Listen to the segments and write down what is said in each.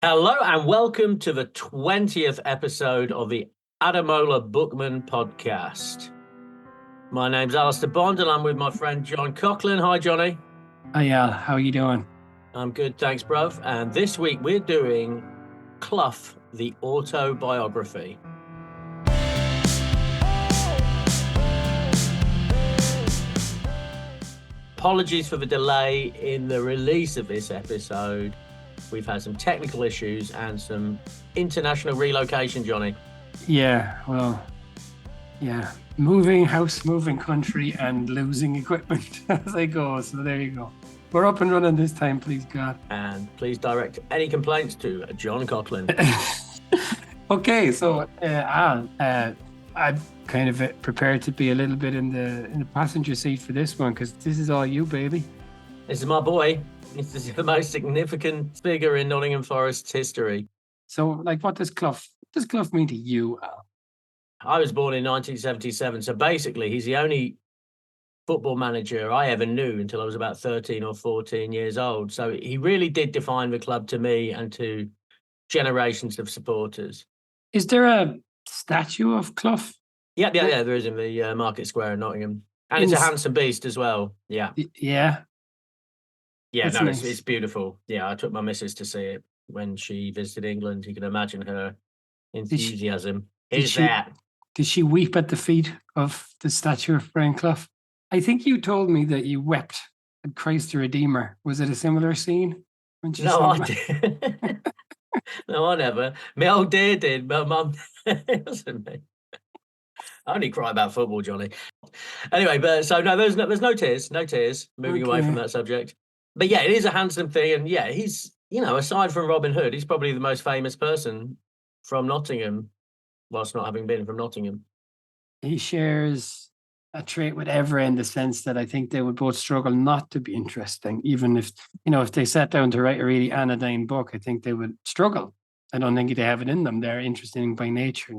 Hello and welcome to the 20th episode of the Ademola Bookmen Podcast. My name's Alistair Bond and I'm with my friend John Coughlin. Hi, Johnny. Hi, Al. How are you doing? I'm good, thanks, bruv. And this week we're doing Clough, the Autobiography. Apologies for the delay in the release of this episode. We've had some technical issues and some international relocation, Johnny. Moving house, moving country, and losing equipment as I go. So there you go. We're up and running this time, please God. And please direct any complaints to John Coughlin. Okay, so Al, I'm kind of prepared to be a little bit in the passenger seat for this one because this is all you, baby. This is my boy. This is the most significant figure in Nottingham Forest's history. So, what does Clough mean to you, Al? I was born in 1977, so basically he's the only football manager I ever knew until I was about 13 or 14 years old. So he really did define the club to me and to generations of supporters. Is there a statue of Clough? Yeah, there is in the Market Square in Nottingham. And it's a handsome beast as well. Yeah. Yeah. Yeah, That's nice. it's beautiful. Yeah, I took my missus to see it when she visited England. You can imagine her enthusiasm. Did she weep at the feet of the statue of Brian Clough? I think you told me that you wept at Christ the Redeemer. Was it a similar scene? When she No, I did. No, I never. My old dear did, but Mum, it wasn't me. I only cry about football, Johnny. Anyway, but so no, there's no tears. Moving away from that subject. But yeah, it is a handsome thing, and yeah, he's, aside from Robin Hood, he's probably the most famous person from Nottingham, whilst not having been from Nottingham. He shares a trait with Evra in the sense that I think they would both struggle not to be interesting, even if they sat down to write a really anodyne book, I think they would struggle. I don't think they have it in them. They're interesting by nature,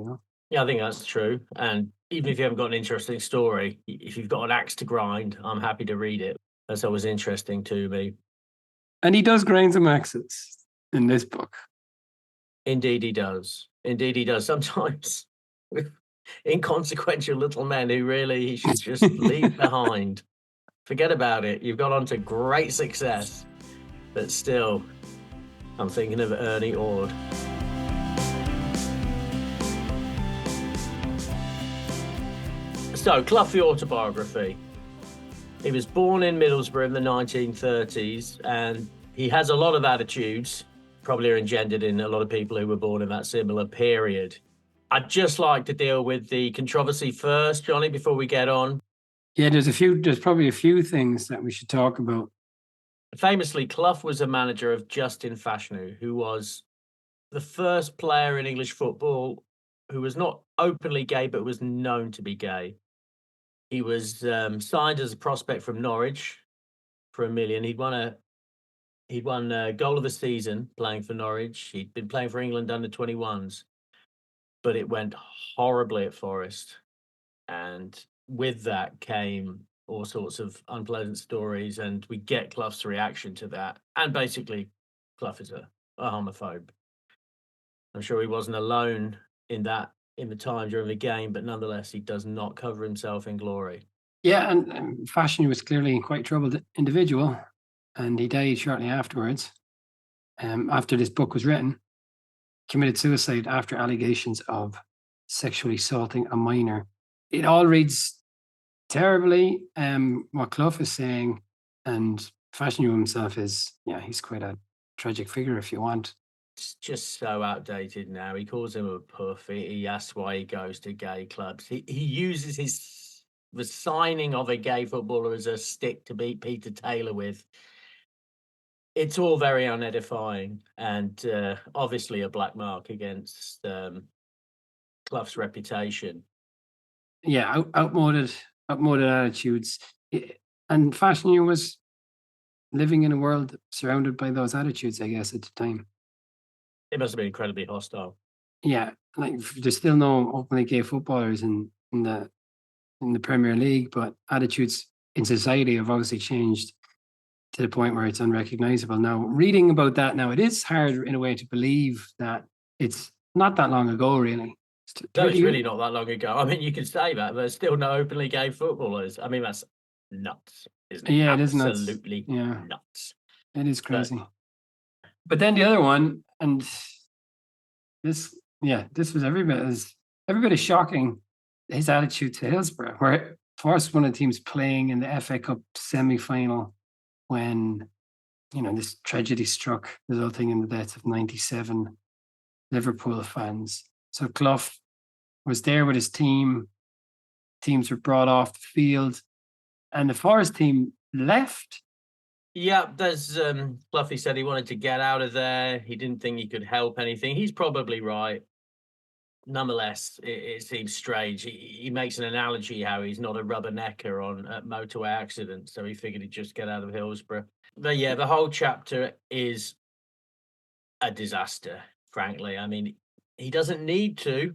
Yeah, I think that's true. And even if you haven't got an interesting story, if you've got an axe to grind, I'm happy to read it. That's always interesting to me. And he does grind some axes in this book. Indeed he does. Sometimes with inconsequential little men who really he should just leave behind. Forget about it. You've gone on to great success. But still, I'm thinking of Ernie Ord. So, Clough, the Autobiography. He was born in Middlesbrough in the 1930s, and he has a lot of attitudes, probably are engendered in a lot of people who were born in that similar period. I'd just like to deal with the controversy first, Johnny, before we get on. Yeah, there's probably a few things that we should talk about. Famously, Clough was a manager of Justin Fashanu, who was the first player in English football who was not openly gay, but was known to be gay. He was signed as a prospect from Norwich for $1 million. He'd won goal of the season playing for Norwich. He'd been playing for England under 21s, but it went horribly at Forest. And with that came all sorts of unpleasant stories, and we get Clough's reaction to that. And basically, Clough is a homophobe. I'm sure he wasn't alone in that in the time during the game, but nonetheless, he does not cover himself in glory. Yeah, and Fashanu was clearly a quite troubled individual, and he died shortly afterwards. After this book was written, committed suicide after allegations of sexually assaulting a minor. It all reads terribly, what Clough is saying, and Fashanu himself is, he's quite a tragic figure if you want. It's just so outdated now. He calls him a puff. He asks why he goes to gay clubs. He uses the signing of a gay footballer as a stick to beat Peter Taylor with. It's all very unedifying and obviously a black mark against Clough's reputation. Yeah, outmoded attitudes. And Fashanu was living in a world surrounded by those attitudes, I guess, at the time. It must have been incredibly hostile. Yeah, there's still no openly gay footballers in the Premier League, but attitudes in society have obviously changed to the point where it's unrecognizable. Now, reading about that now, it is hard in a way to believe that it's not that long ago, really. No, it's really not that long ago. I mean, you can say that, but there's still no openly gay footballers. I mean, that's nuts, isn't it? Yeah, it is nuts. Absolutely Yeah, nuts. it is crazy. But then the other one, and this was every bit as shocking. His attitude to Hillsborough, where Forest one of the teams playing in the FA Cup semi-final when this tragedy struck, resulting in the deaths of 97 Liverpool fans. So Clough was there with his team. Teams were brought off the field, and the Forest team left. Yeah, there's Clough said he wanted to get out of there. He didn't think he could help anything. He's probably right. Nonetheless, it seems strange. He makes an analogy how he's not a rubbernecker on motorway accidents, so he figured he'd just get out of Hillsborough. But yeah, the whole chapter is a disaster, frankly. I mean, he doesn't need to,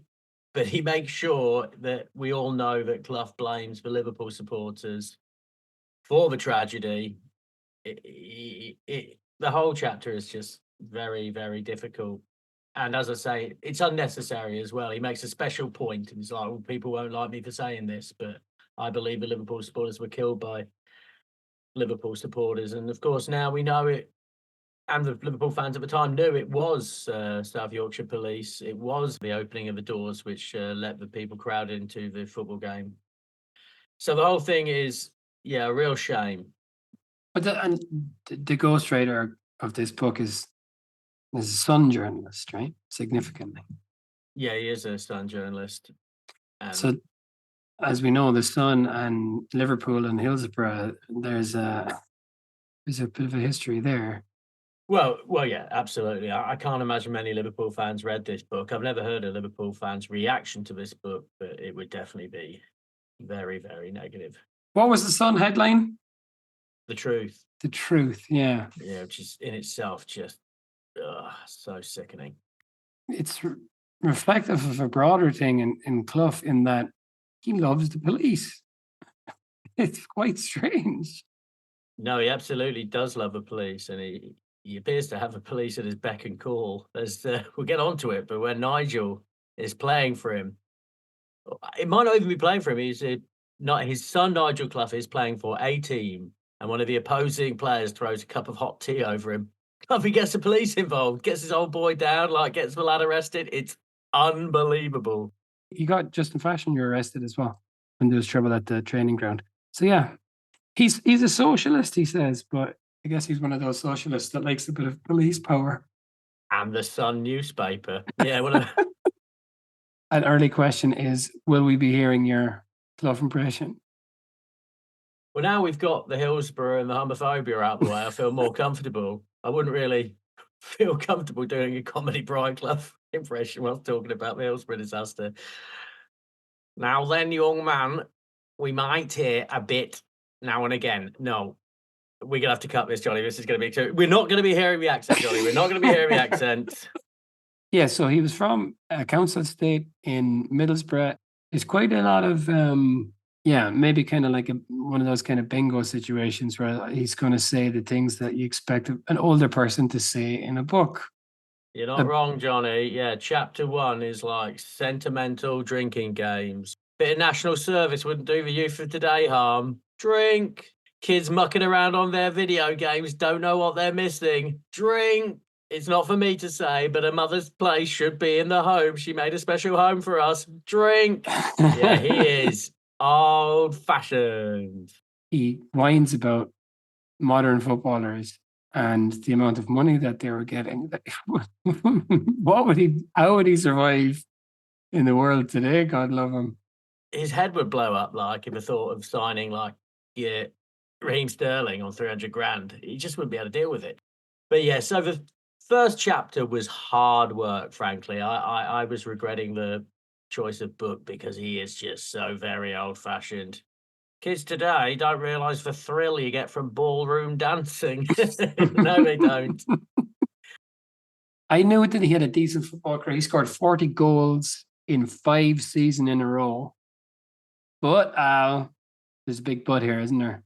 but he makes sure that we all know that Clough blames the Liverpool supporters for the tragedy. The whole chapter is just very, very difficult. And as I say, it's unnecessary as well. He makes a special point, and he's like, well, people won't like me for saying this, but I believe the Liverpool supporters were killed by Liverpool supporters. And of course, now we know it, and the Liverpool fans at the time knew it was South Yorkshire Police. It was the opening of the doors which let the people crowd into the football game. So the whole thing is, a real shame. But the ghostwriter of this book is a Sun journalist, right? Significantly. Yeah, he is a Sun journalist. So, as we know, the Sun and Liverpool and Hillsborough, there's a bit of a history there. Well, yeah, absolutely. I can't imagine many Liverpool fans read this book. I've never heard a Liverpool fan's reaction to this book, but it would definitely be very, very negative. What was the Sun headline? The truth. The truth, yeah. Yeah, which is in itself just so sickening. It's reflective of a broader thing in Clough, in that he loves the police. It's quite strange. No, he absolutely does love the police, and he appears to have the police at his beck and call. We'll get onto it, but when Nigel is playing for him, it might not even be playing for him. His son Nigel Clough is playing for a team, and one of the opposing players throws a cup of hot tea over him. Clough gets the police involved, gets his old boy down, gets the lad arrested. It's unbelievable. He got Justin Fashanu arrested as well when there was trouble at the training ground. So yeah, he's a socialist, he says, but I guess he's one of those socialists that likes a bit of police power. And the Sun newspaper. Yeah. An early question is, will we be hearing your Clough impression? Well, now we've got the Hillsborough and the homophobia out the way, I feel more comfortable. I wouldn't really feel comfortable doing a comedy Brian Clough impression while talking about the Hillsborough disaster. Now then, young man, we might hear a bit now and again. No, we're going to have to cut this, Johnny. This is going to be too... We're not going to be hearing the accent, Johnny. We're not going to be hearing the accent. Yeah, so he was from a council estate in Middlesbrough. There's quite a lot of, maybe kind of like one of those kind of bingo situations where he's going to say the things that you expect an older person to say in a book. You're not wrong, Johnny. Yeah, chapter 1 is like sentimental drinking games. Bit of national service wouldn't do the youth of today harm. Drink. Kids mucking around on their video games, don't know what they're missing. Drink. It's not for me to say, but a mother's place should be in the home. She made a special home for us. Drink. Yeah, he is old-fashioned. He whines about modern footballers and the amount of money that they were getting. How would he survive in the world today? God love him. His head would blow up if the thought of signing Raheem Sterling on 300 grand. He just wouldn't be able to deal with it. But yeah, so the first chapter was hard work, frankly. I was regretting the choice of book because he is just so very old-fashioned. Kids today don't realise the thrill you get from ballroom dancing. No, they don't. I knew that he had a decent football career. He scored 40 goals in 5 seasons in a row. But there's a big but here, isn't there?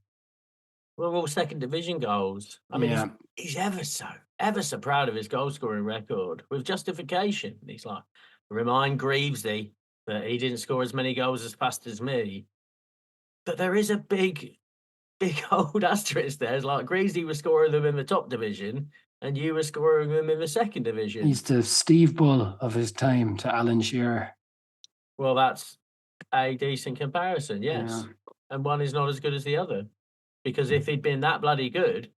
Well, all second division goals. I mean, Yeah. he's ever so proud of his goal scoring record with justification. He's like, remind Greavesy that he didn't score as many goals as fast as me. But there is a big old asterisk there. It's like Greavesy was scoring them in the top division and you were scoring them in the second division. He's the Steve Bull of his time to Alan Shearer. Well, that's a decent comparison, yes. Yeah. And one is not as good as the other. Because if he'd been that bloody good,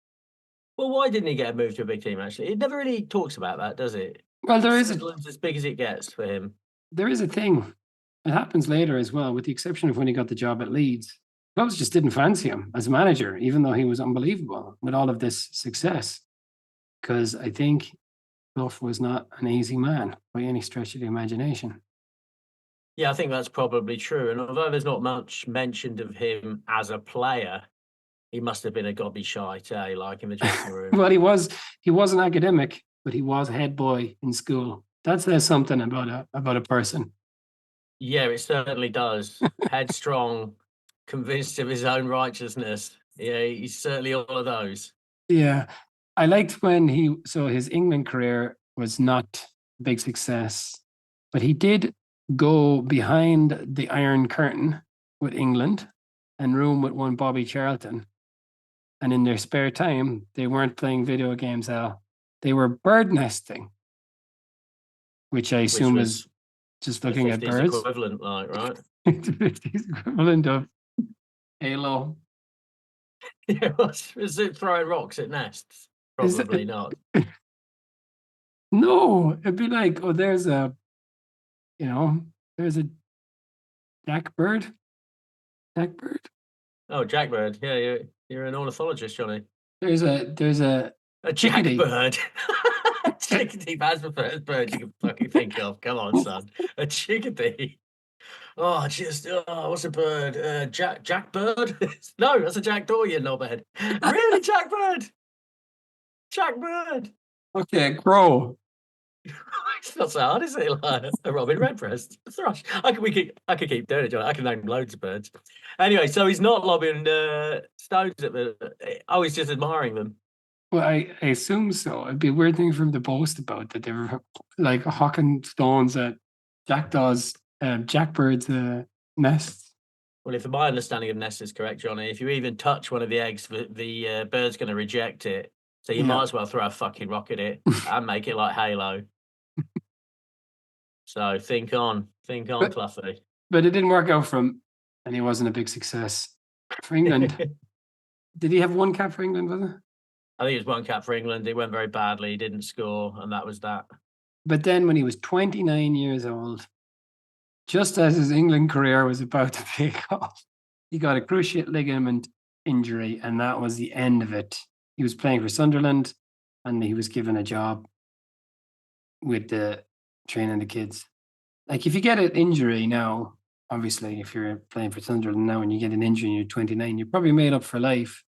well, why didn't he get a move to a big team, actually? It never really talks about that, does it? Well, Sunderland's as big as it gets for him. there is a thing. It happens later as well, with the exception of when he got the job at Leeds. Clubs just didn't fancy him as a manager, even though he was unbelievable with all of this success. Because I think Clough was not an easy man by any stretch of the imagination. Yeah, I think that's probably true. And although there's not much mentioned of him as a player, he must have been a gobby shite, like in the dressing room. Well, he was an academic, but he was head boy in school. That says something about a person. Yeah, it certainly does. Headstrong, convinced of his own righteousness. Yeah, he's certainly all of those. Yeah. I liked when his England career was not a big success, but he did go behind the Iron Curtain with England and room with one Bobby Charlton. And in their spare time, they weren't playing video games, Al. They were bird nesting, which I assume is just looking at birds. Equivalent, like, right? The 50s equivalent of Halo. Yeah, was it throwing rocks at nests? Probably not. No, it'd be like, oh, there's a jackbird. Jackbird. Oh, jackbird. Yeah, you're an ornithologist, Johnny. There's a jackbird. Chickadee, that's the first bird you can fucking think of. Come on, son. A chickadee. Oh, what's a bird? Jackbird? No, that's a jackdaw, you knobhead. Really, jackbird? Jackbird. Okay, crow. It's not so hard, is it? Like a robin redbreast, a thrush. I could keep doing it, John. I can name loads of birds. Anyway, so he's not lobbing stones at he's just admiring them. Well, I assume so. It'd be a weird thing for him to boast about, that they were like hawking stones at jackdaws, jackbirds' nests. Well, if my understanding of nests is correct, Johnny, if you even touch one of the eggs, the bird's going to reject it. So you might as well throw a fucking rock at it and make it like Halo. So think on, Cloughy. But it didn't work out for him, and he wasn't a big success for England. Did he have one cap for England, was it? I think it was one cap for England. He went very badly. He didn't score, and that was that. But then when he was 29 years old, just as his England career was about to take off, he got a cruciate ligament injury, and that was the end of it. He was playing for Sunderland, and he was given a job with training the kids. Like, if you get an injury now, obviously, if you're playing for Sunderland now and you get an injury and you're 29, you're probably made up for life,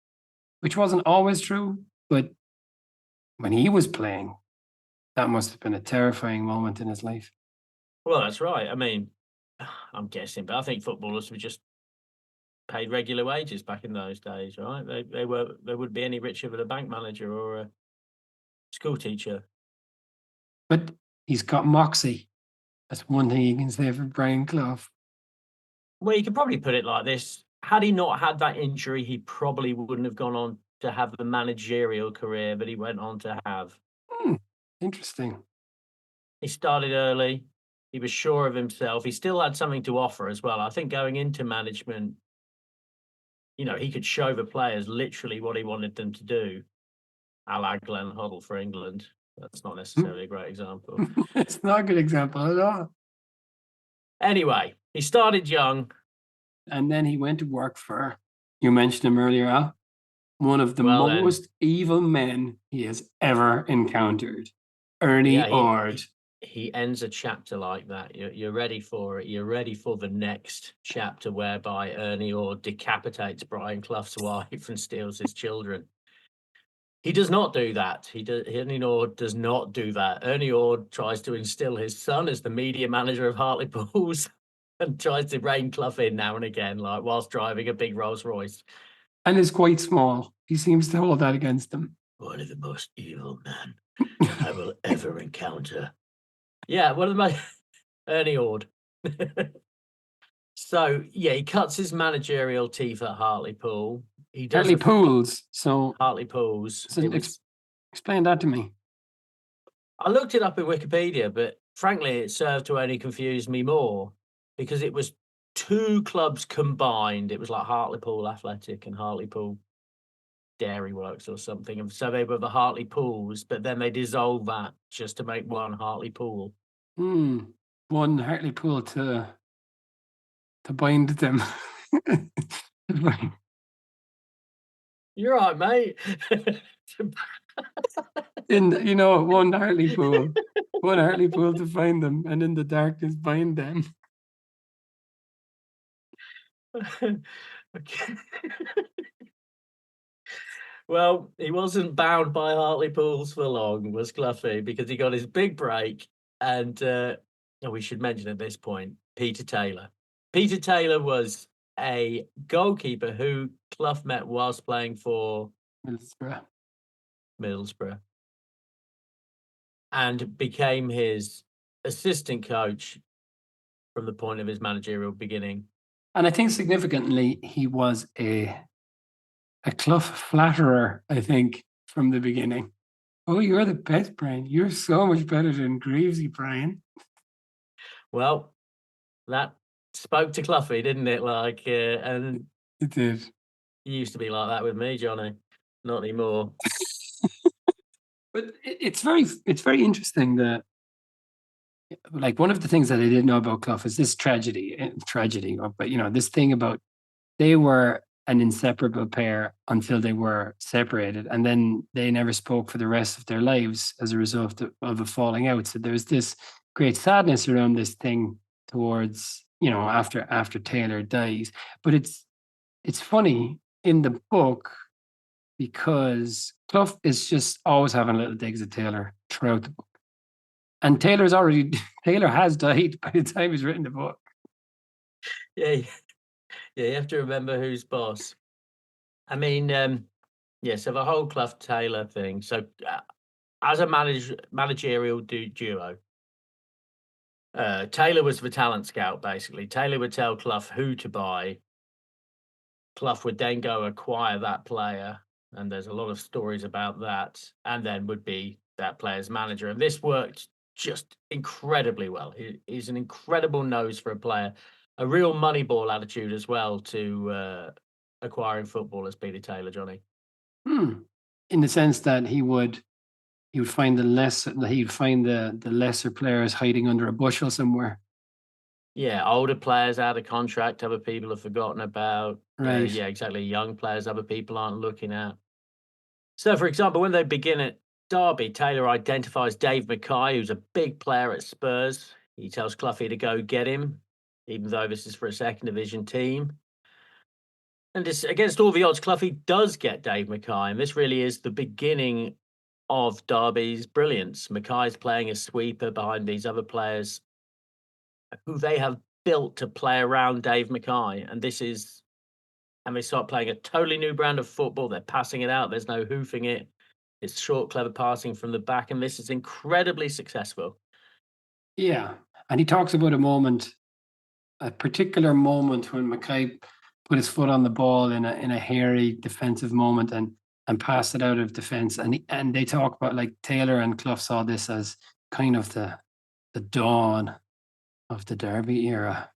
which wasn't always true. But when he was playing, that must have been a terrifying moment in his life. Well, that's right. I mean, I'm guessing, but I think footballers were just paid regular wages back in those days, right? They wouldn't be any richer than a bank manager or a school teacher. But he's got moxie. That's one thing you can say for Brian Clough. Well, you could probably put it like this. Had he not had that injury, he probably wouldn't have gone on to have the managerial career that he went on to have. Interesting. He started early. He was sure of himself. He still had something to offer as well. I think going into management, he could show the players literally what he wanted them to do, a la Glenn Hoddle for England. That's not necessarily a great example. It's not a good example at all. Anyway, he started young. And then he went to work for, you mentioned him earlier, Al, one of the most evil men he has ever encountered, Ernie Ord. He ends a chapter like that. You're ready for it. You're ready for the next chapter whereby Ernie Ord decapitates Brian Clough's wife and steals his children. He does not do that. Ernie Ord does not do that. Ernie Ord tries to instill his son as the media manager of Hartlepools and tries to rein Clough in now and again, like whilst driving a big Rolls Royce. And is quite small. He seems to hold that against him. One of the most evil men I will ever encounter. Yeah, one of the most Ernie Ord. So yeah, he cuts his managerial teeth at Hartlepool. He does Hartlepools. So Hartlepools. explain that to me. I looked it up in Wikipedia, but frankly, it served to only confuse me more because it was two clubs combined. It was like Hartlepool Athletic and Hartlepool Dairy Works or something. And so they were the Hartlepools, but then they dissolved that just to make one Hartlepool. One Hartlepool to bind them. You're right, mate. One Hartlepool. One Hartlepool to find them, and in the darkness bind them. Okay. Well, he wasn't bound by Hartlepools for long, was Cloughy, because he got his big break. And we should mention at this point, Peter Taylor. Peter Taylor was a goalkeeper who Clough met whilst playing for Middlesbrough, and became his assistant coach from the point of his managerial beginning. And I think significantly, he was a Clough flatterer, I think, from the beginning. Oh, you're the best, Brian. You're so much better than Greavesy, Brian. Well, that spoke to Cloughy, didn't it? And it did. You used to be like that with me, Johnny. Not anymore. But it's very interesting that, like, one of the things that I didn't know about Clough is this tragedy, but this thing about they were an inseparable pair until they were separated, and then they never spoke for the rest of their lives as a result of a falling out. So there's this great sadness around this thing towards, after Taylor dies. But it's funny in the book because Clough is just always having little digs at Taylor throughout the book. And Taylor has died by the time he's written the book. Yeah, you have to remember who's boss. I mean, so the whole Clough Taylor thing. So, as a managerial duo, Taylor was the talent scout, basically. Taylor would tell Clough who to buy. Clough would then go acquire that player, and there's a lot of stories about that, and then would be that player's manager. And this worked just incredibly well. He's an incredible nose for a player, a real Moneyball attitude as well to acquiring footballers, Peter Taylor, Johnny. In the sense that he would find the lesser players hiding under a bushel somewhere. Yeah, older players out of contract, other people have forgotten about. Right. Yeah, exactly. Young players, other people aren't looking at. So, for example, when they begin at Derby, Taylor identifies Dave Mackay, who's a big player at Spurs. He tells Cloughy to go get him, even though this is for a second division team. And it's against all the odds, Cloughy does get Dave Mackay, and this really is the beginning of Derby's brilliance. Mackay's playing a sweeper behind these other players who they have built to play around Dave Mackay. And they start playing a totally new brand of football. They're passing it out. There's no hoofing it. It's short, clever passing from the back. And this is incredibly successful. Yeah. And he talks about a particular moment when Mackay put his foot on the ball in a hairy defensive moment and passed it out of defense. And they talk about, like, Taylor and Clough saw this as kind of the dawn of the Derby era.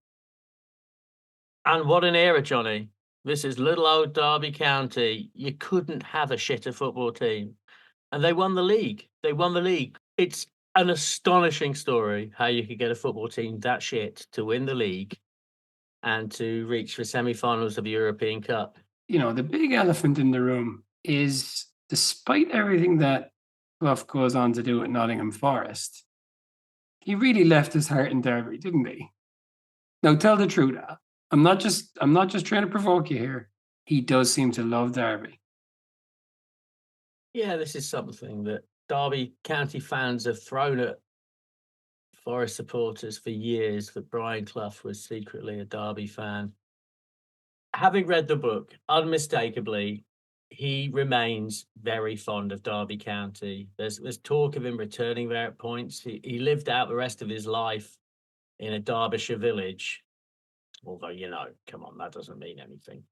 And what an era, Johnny. This is little old Derby County. You couldn't have a shitter football team. And they won the league. It's an astonishing story how you could get a football team that shit to win the league and to reach the semi-finals of the European Cup. The big elephant in the room is, despite everything that Clough goes on to do at Nottingham Forest, he really left his heart in Derby, didn't he? Now, tell the truth, Al. I'm not just trying to provoke you here. He does seem to love Derby. Yeah, this is something that Derby County fans have thrown at Forest supporters for years, that Brian Clough was secretly a Derby fan. having read the book, unmistakably, he remains very fond of Derby County. There's talk of him returning there at points. He lived out the rest of his life in a Derbyshire village, although, come on, that doesn't mean anything.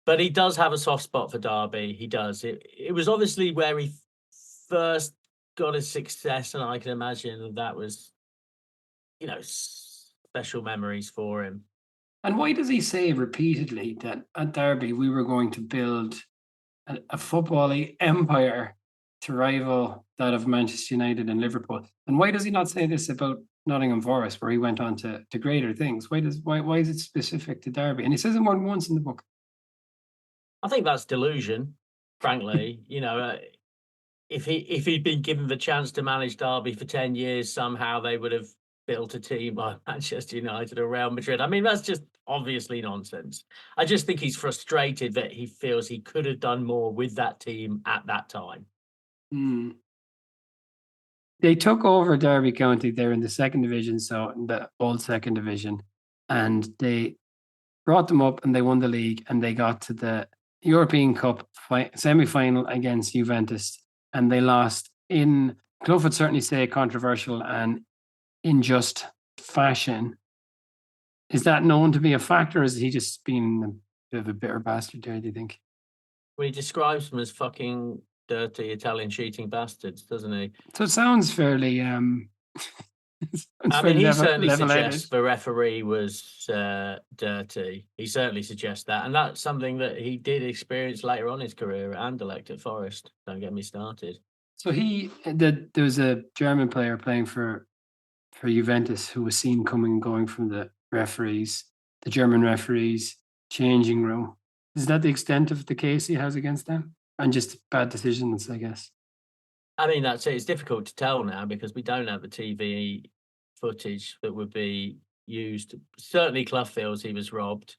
But he does have a soft spot for Derby. He does. It was obviously where he first got his success, and I can imagine that was, special memories for him. And why does he say repeatedly that at Derby we were going to build a footballing empire to rival that of Manchester United and Liverpool? And why does he not say this about Nottingham Forest, where he went on to greater things? Why is it specific to Derby? And he says it more than once in the book. I think that's delusion, frankly. If he'd been given the chance to manage Derby for 10 years, somehow they would have built a team like Manchester United or Real Madrid. I mean, that's just obviously nonsense. I just think he's frustrated that he feels he could have done more with that team at that time. They took over Derby County there in the second division, so in the old second division, and they brought them up and they won the league and they got to the European Cup semi-final against Juventus, and they lost in, Clough would certainly say, controversial and unjust fashion. Is that known to be a factor, or is he just being a bit of a bitter bastard there, do you think? Well, he describes them as fucking dirty Italian cheating bastards, doesn't he? So it sounds fairly I mean, he certainly suggests the referee was dirty. He certainly suggests that. And that's something that he did experience later on in his career at Anderlecht at Forest. Don't get me started. So there was a German player playing for Juventus who was seen coming and going from the German referees' changing room. Is that the extent of the case he has against them? And just bad decisions, I guess. I mean, that's it. It's difficult to tell now because we don't have the TV footage that would be used. Certainly, Clough feels he was robbed.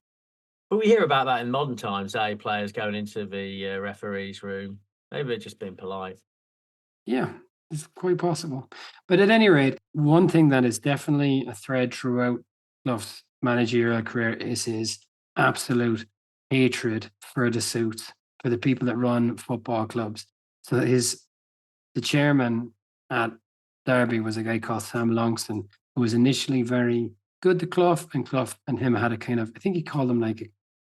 But we hear about that in modern times, players going into the referee's room. Maybe they're just being polite. Yeah, it's quite possible. But at any rate, one thing that is definitely a thread throughout Clough's managerial career is his absolute hatred for the suits, for the people that run football clubs. So the chairman at Derby was a guy called Sam Longston, who was initially very good to Clough, and Clough and him had a kind of, I think he called him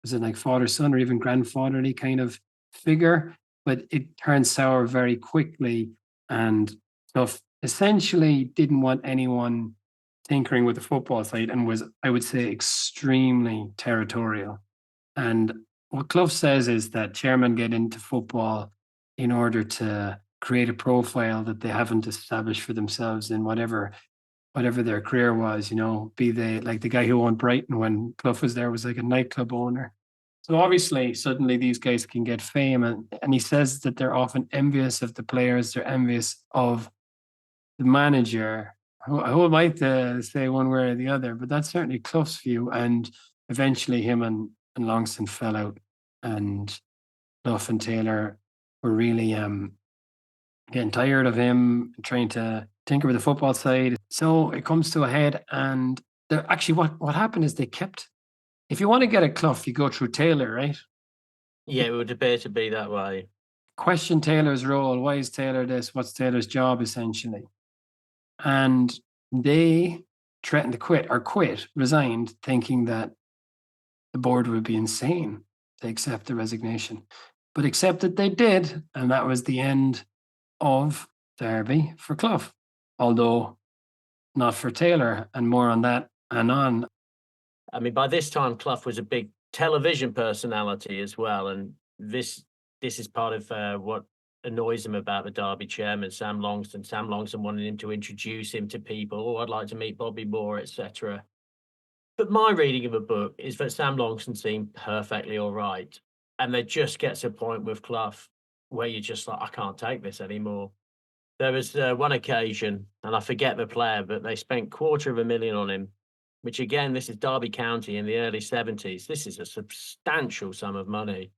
was it like father-son or even grandfatherly kind of figure, but it turned sour very quickly, and Clough essentially didn't want anyone tinkering with the football side and was, I would say, extremely territorial. And what Clough says is that chairmen get into football in order to create a profile that they haven't established for themselves in whatever their career was, be they like the guy who owned Brighton when Clough was there was like a nightclub owner. So obviously, suddenly these guys can get fame, and he says that they're often envious of the players, they're envious of the manager. Who am I to say one way or the other? But that's certainly Clough's view, and eventually him and Longston fell out, and Clough and Taylor were really getting tired of him trying to tinker with the football side. So it comes to a head, and actually what happened is they kept, if you want to get a Clough, you go through Taylor, right? Yeah, it would appear to be that way. Question Taylor's role. Why is Taylor this? What's Taylor's job, essentially? And they threatened to resigned, thinking that the board would be insane to accept the resignation. But accepted they did, and that was the end of Derby for Clough, although not for Taylor, and more on that and on. I mean, by this time, Clough was a big television personality as well, and this is part of what annoys him about the Derby chairman, Sam Longston. Sam Longston wanted him to introduce him to people. Oh, I'd like to meet Bobby Moore, etc. But my reading of the book is that Sam Longston seemed perfectly all right, and there just gets a point with Clough where you're just like, I can't take this anymore. There was one occasion, and I forget the player, but they spent $250,000 on him, which again, this is Derby County in the early 70s. This is a substantial sum of money.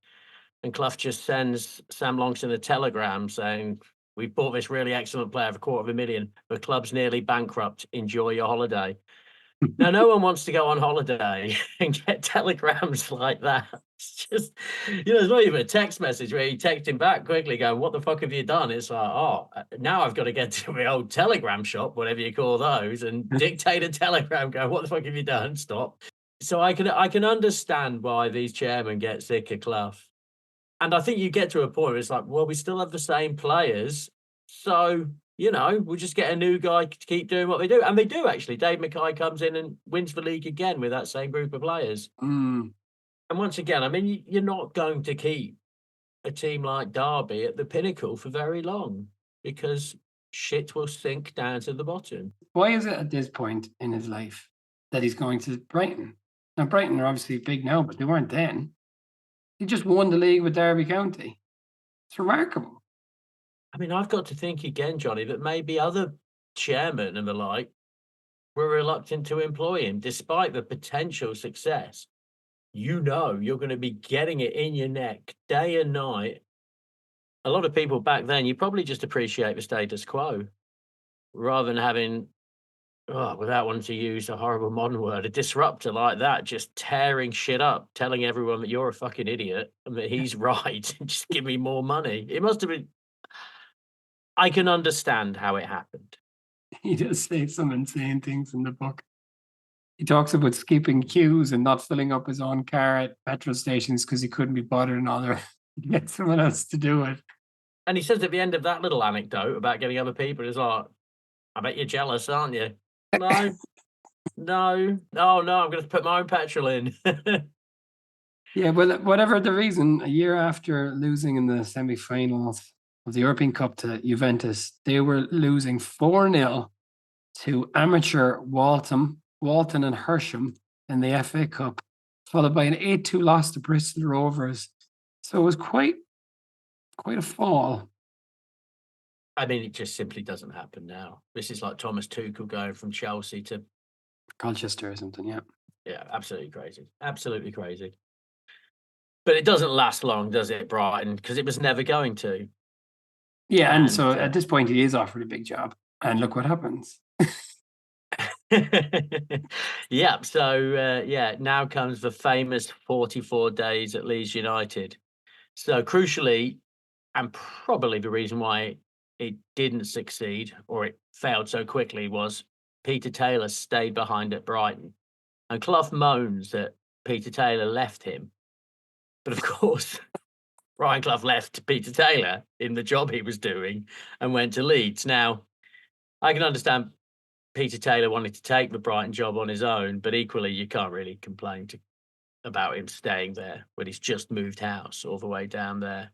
And Clough just sends Sam Longston a telegram saying, we've bought this really excellent player for $250,000. The club's nearly bankrupt. Enjoy your holiday. Now, no one wants to go on holiday and get telegrams like that. It's just, it's not even a text message where you text him back quickly going, what the fuck have you done? It's like, oh, now I've got to get to my old telegram shop, whatever you call those, and dictate a telegram going, what the fuck have you done? Stop. So I can understand why these chairmen get sick of Clough. And I think you get to a point where it's like, well, we still have the same players. So, we'll just get a new guy to keep doing what they do. And they do, actually. Dave Mackay comes in and wins the league again with that same group of players. Mm. And once again, I mean, you're not going to keep a team like Derby at the pinnacle for very long because shit will sink down to the bottom. Why is it at this point in his life that he's going to Brighton? Now, Brighton are obviously big now, but they weren't then. He just won the league with Derby County. It's remarkable. I mean, I've got to think again, Johnny, that maybe other chairmen and the like were reluctant to employ him despite the potential success. You're going to be getting it in your neck day and night. A lot of people back then, you probably just appreciate the status quo rather than having, without wanting to use a horrible modern word, a disruptor like that, just tearing shit up, telling everyone that you're a fucking idiot and that he's right. Just give me more money. It must have been. I can understand how it happened. He does say some insane things in the book. He talks about skipping queues and not filling up his own car at petrol stations because he couldn't be bothered and other to get someone else to do it. And he says at the end of that little anecdote about getting other people, he's like, I bet you're jealous, aren't you? No, no, I'm going to put my own petrol in. Yeah, well, whatever the reason, a year after losing in the semi-finals of the European Cup to Juventus, they were losing 4-0 to amateur Walton and Hersham in the FA Cup, followed by an 8-2 loss to Bristol Rovers. So it was quite a fall. I mean, it just simply doesn't happen now. This is like Thomas Tuchel going from Chelsea to Colchester or something, yeah. Yeah, absolutely crazy. Absolutely crazy. But it doesn't last long, does it, Brighton? Because it was never going to. Yeah, and so at this point, he is offered a big job. And look what happens. Yeah, so now comes the famous 44 days at Leeds United. So crucially, and probably the reason why it didn't succeed or it failed so quickly was Peter Taylor stayed behind at Brighton. And Clough moans that Peter Taylor left him. But of course, Brian Clough left Peter Taylor in the job he was doing and went to Leeds. Now, I can understand Peter Taylor wanted to take the Brighton job on his own, but equally, you can't really complain about him staying there when he's just moved house all the way down there.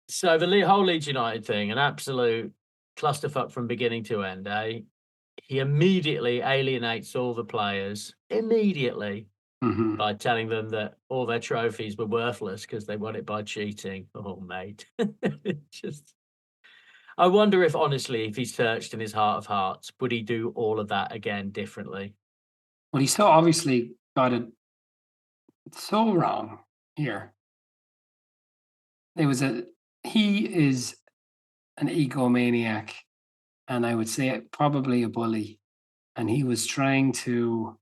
So the whole Leeds United thing, an absolute clusterfuck from beginning to end, eh? He immediately alienates all the players, immediately, by telling them that all their trophies were worthless because they won it by cheating. Oh, mate. I wonder if, honestly, if he searched in his heart of hearts, would he do all of that again differently? Well, he so obviously got it so wrong here. He is an egomaniac, and I would say probably a bully. And he was trying to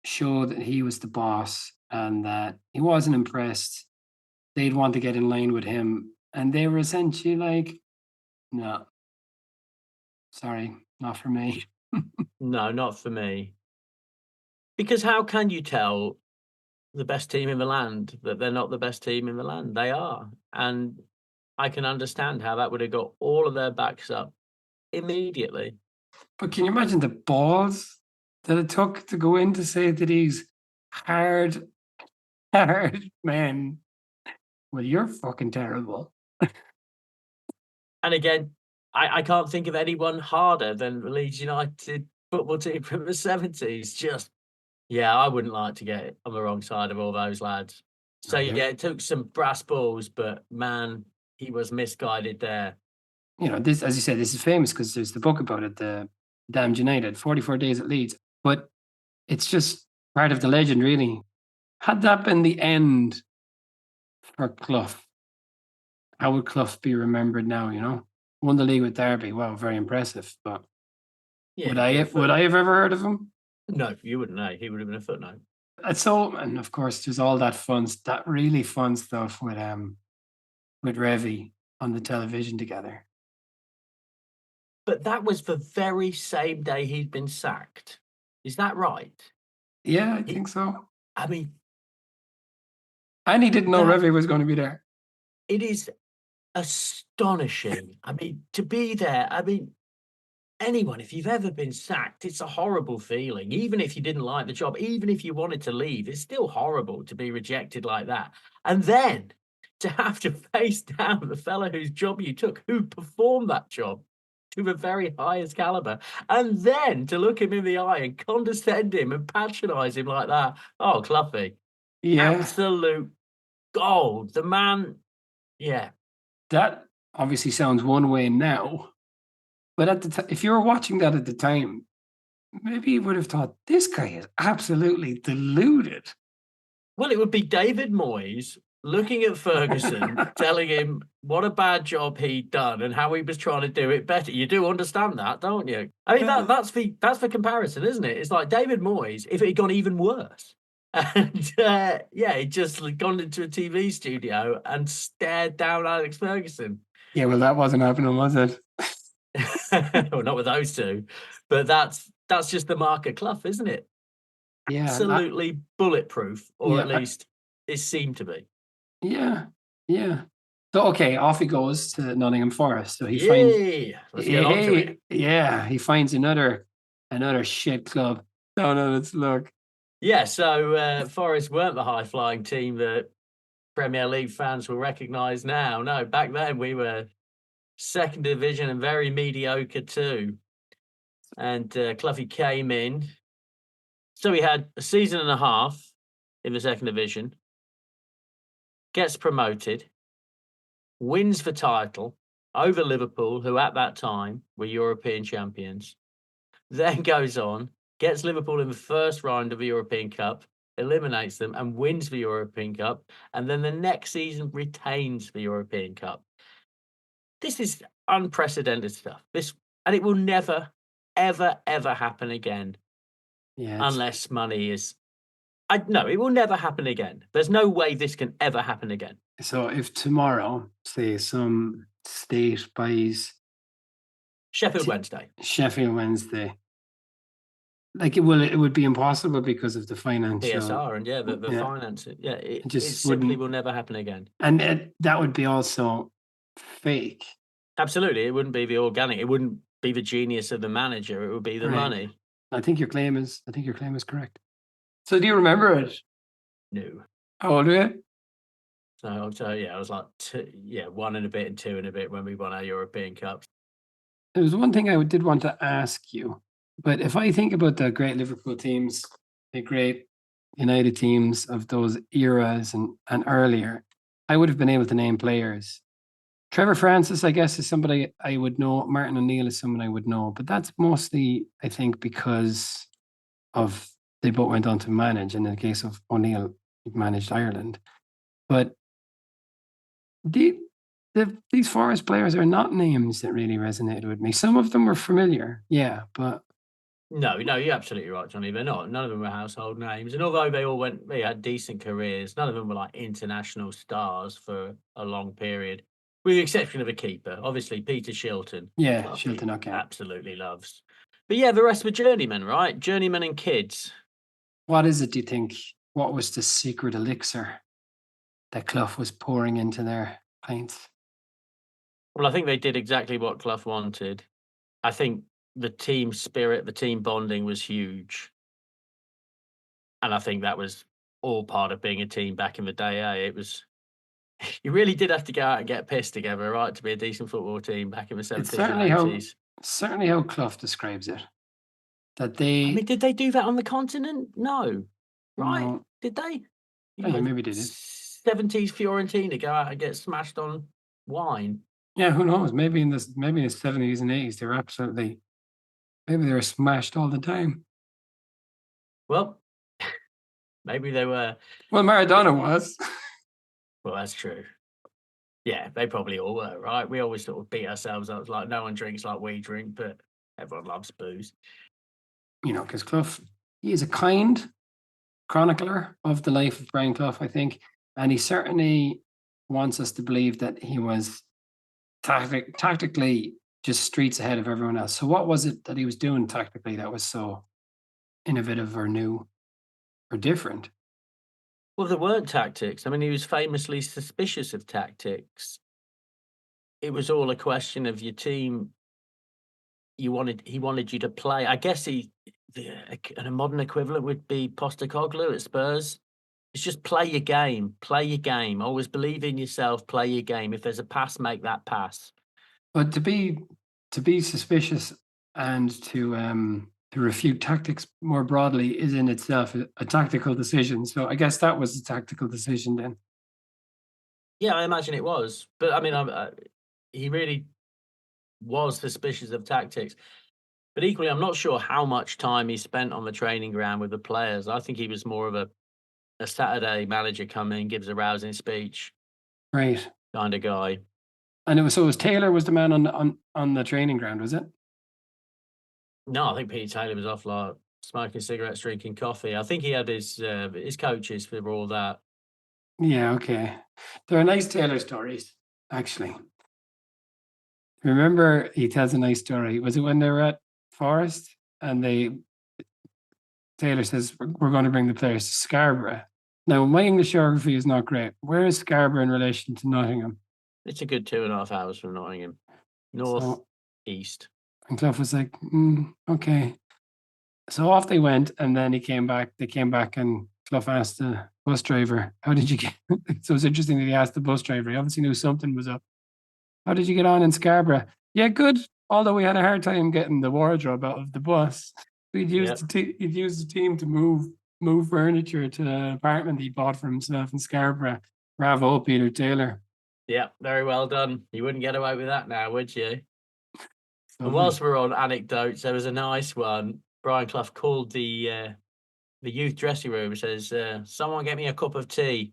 show that he was the boss and that he wasn't impressed. They'd want to get in line with him. And they were essentially like, no, sorry, not for me. No, not for me. Because how can you tell the best team in the land that they're not the best team in the land? They are. And I can understand how that would have got all of their backs up immediately. But can you imagine the balls that it took to go in to say that he's hard man? Well, you're fucking terrible. And again, I can't think of anyone harder than the Leeds United football team from the 70s. Just, I wouldn't like to get on the wrong side of all those lads. So, it took some brass balls, but man, he was misguided there. This, as you said, this is famous because there's the book about it, the Damned United, 44 Days at Leeds. But it's just part of the legend, really. Had that been the end for Clough, how would Clough be remembered now? Won the league with Derby. Wow, very impressive. But would I have ever heard of him? No, you wouldn't know. He would have been a footnote. And of course, there's all that really fun stuff with Revy on the television together. But that was the very same day he'd been sacked. Is that right? Yeah, I He, think so. I mean, And he didn't know that Revy was going to be there. it is astonishing. I mean, to be there. I mean, anyone, if you've ever been sacked, it's a horrible feeling. Even if you didn't like the job, even if you wanted to leave, it's still horrible to be rejected like that. And then to have to face down the fella whose job you took, who performed that job to the very highest caliber, and then to look him in the eye and condescend him and patronize him like that. Oh, Cloughie, Yeah, absolute gold. The man, yeah. that obviously sounds one way now, but at the if you were watching that at the time, maybe you would have thought this guy is absolutely deluded. Well, it would be David Moyes looking at Ferguson, telling him what a bad job he'd done and how he was trying to do it better. You do understand that, don't you? I mean, that's the comparison, isn't it? It's like David Moyes if it had gone even worse. And yeah, he'd just gone into a TV studio and stared down Alex Ferguson. Yeah, well, that wasn't happening, was it? Well, not with those two, but that's just the mark of Clough, isn't it? Yeah, Absolutely bulletproof, or at yeah, least it seemed to be. yeah, yeah. So okay, off he goes to Nottingham Forest. So he finds, Yay! Let's get on to it. yeah, he finds another shit club down on its luck. Yeah, so Forest weren't the high-flying team that Premier League fans will recognise now. No, back then we were second division and very mediocre too. And Cloughie came in. So he had a season and a half in the second division, gets promoted, wins the title over Liverpool, who at that time were European champions, then goes on, gets Liverpool in the first round of the European Cup, eliminates them and wins the European Cup, and then the next season retains the European Cup. This is unprecedented stuff. And it will never, ever, ever happen again. Yeah, Unless money is... No, it will never happen again. There's no way this can ever happen again. so if tomorrow, say, some state buys Sheffield Wednesday. Sheffield Wednesday, like it would be impossible because of the financial PSR and the yeah, financing. Yeah, it just simply wouldn't, will never happen again. and that would be also fake. Absolutely. It wouldn't be the organic. It wouldn't be the genius of the manager. It would be the Right. money. I think your claim is correct. So do you remember it? No. How old are you? So yeah, I was like 1 and a bit and 2 and a bit when we won our European Cups. There was one thing I did want to ask you, but if I think about the great Liverpool teams, the great United teams of those eras and earlier, I would have been able to name players. Trevor Francis, I guess, is somebody I would know. Martin O'Neill is someone I would know, but that's mostly, I think, because of they both went on to manage. In the case of O'Neill, he managed Ireland. But these Forest players are not names that really resonated with me. Some of them were familiar, yeah, but No, you're absolutely right, Johnny. They're not. None of them were household names. And although they had decent careers, none of them were like international stars for a long period, with the exception of a keeper. Obviously, Peter Shilton. yeah, Cloughie Shilton, okay. absolutely loves. But yeah, the rest were journeymen, right? Journeymen and kids. What is it, do you think? What was the secret elixir that Clough was pouring into their pints? Well, I think they did exactly what Clough wanted. I think the team spirit, the team bonding was huge. And I think that was all part of being a team back in the day. It was, you really did have to go out and get pissed together, right, to be a decent football team back in the 70s It's and 80s. certainly how Clough describes it. That I they, mean, did they do that on the continent? No. Right? no, Did they? yeah, maybe they did. 70s Fiorentina go out and get smashed on wine. Yeah, who knows? Maybe in the 70s and 80s, they were absolutely, maybe they were smashed all the time. Well, maybe they were. Well, Maradona was. Well, that's true. Yeah, they probably all were, right? We always sort of beat ourselves up. Like, no one drinks like we drink, but everyone loves booze. You know, because Clough, he is a kind chronicler of the life of Brian Clough, I think, and he certainly wants us to believe that he was tactically just streets ahead of everyone else. So what was it that he was doing tactically that was so innovative or new or different? Well, there weren't tactics. I mean, he was famously suspicious of tactics. It was all a question of your team. He wanted you to play. I guess a modern equivalent would be Postecoglou at Spurs. It's just play your game. Play your game. Always believe in yourself. Play your game. If there's a pass, make that pass. But to be suspicious and to refute tactics more broadly is in itself a tactical decision. So I guess that was a tactical decision then. Yeah, I imagine it was. But I mean, he really was suspicious of tactics. But equally, I'm not sure how much time he spent on the training ground with the players. I think he was more of a Saturday manager come in, gives a rousing speech Right. kind of guy. And it was Taylor was the man on the training ground, was it? No, I think Peter Taylor was off like smoking cigarettes, drinking coffee. I think he had his coaches for all that. Yeah, okay. There are nice Taylor stories, actually. Remember, he tells a nice story. Was it when they were at Forest and Taylor says, we're going to bring the players to Scarborough. Now, my English geography is not great. Where is Scarborough in relation to Nottingham? It's a good 2.5 hours from Nottingham, north-east. And Clough was like, okay. So off they went, and then they came back, and Clough asked the bus driver, how did you get? So it's interesting that he asked the bus driver. He obviously knew something was up. How did you get on in Scarborough? Yeah, good. Although we had a hard time getting the wardrobe out of the bus. He'd used the team to move furniture to an apartment he bought for himself in Scarborough. Bravo, Peter Taylor. Yeah, very well done. You wouldn't get away with that now, would you? And whilst we're on anecdotes, there was a nice one. Brian Clough called the youth dressing room and says, someone get me a cup of tea.